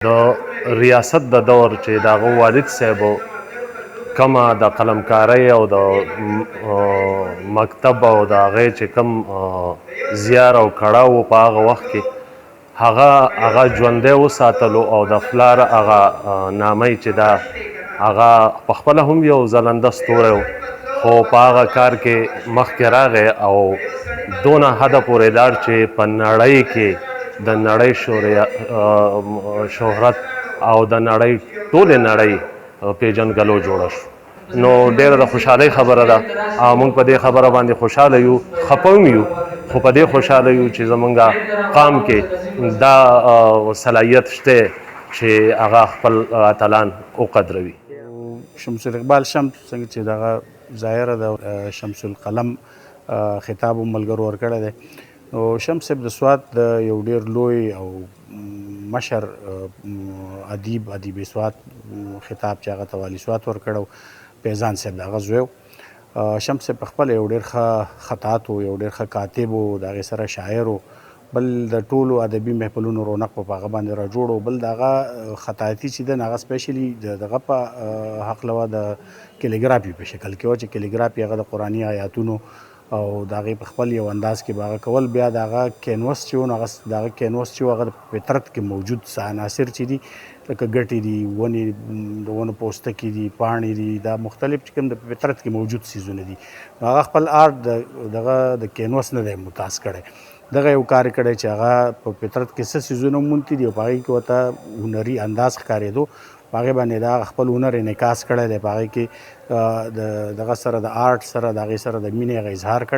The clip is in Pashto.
د ریاست د دور چې د هغه والد صاحبو کومه د قلمکارۍ او د مکتب او د هغې چې کوم زیار او کړاو و په هغه وخت کې هغه ژوندی وساتلو او د پلار هغه نامۍ چې ده هغه پخپله هم یو ځلنده ستوری و خو په هغه کار کې مخکې راغی او دونه حده پورې لاړ چې په نړۍ کې د نړۍ شهرت او د نړۍ ټولې نړۍ پیژنګلو جوړه شو نو ډیره د خوشحالۍ خبره ده او موږ په دې خبره باندې خوشحاله یو خفه هم یو خو په دې خوشحاله یو چې زمونږ قام کې دا صلاحیت شته چې هغه خپل اتلان وقدروي. شمس الاقبال شمس څنګه چې دغه ظاهره د شمس القلم خطاب هم ملګرو ورکړی دی نو شمس صاحب د سوات د یو ډېر لوی او مشر ادیب سوات خطاب چې هغه ته والي سوات ورکړی پیزان صاحب د هغه زوی و. شمس صاحب پخپله یو ډېر ښه خطاط و یو ډېر ښه کاتب و د هغې سره شاعر و بل د ټولو ادبي محفلونو رونق په هغه باندې را جوړ و بل د هغه خطاطي چې ده هغه سپیشلي د دغه په هکله وه د کلیګرافي په شکل کې وه چې کلیګرافي هغه د قرآني آیاتونو او د هغې په خپل یو انداز کې به هغه کول بیا د هغه کینوس چې و نو د هغه کینوس چې و هغه په فطرت کې موجود عناصر چې دي لکه ګټې دي ونې د ونو پوستکي دي پاڼې دي دا مختلف چې کوم د فطرت کې موجود څیزونه دي نو هغه خپل آرټ دغه د کینوس نه دی ممتاز کړی دغه یو کار یې کړی چې هغه په فطرت کې څه څیزونه مونتي دي او په هغې کې ورته هنري انداز ښکارېدو په هغې باندې د هغه خپل هنر انعکاس کړی دی په هغې کې دغه سره د آرټ سره د هغې سره د مینې هغه اظهار کړی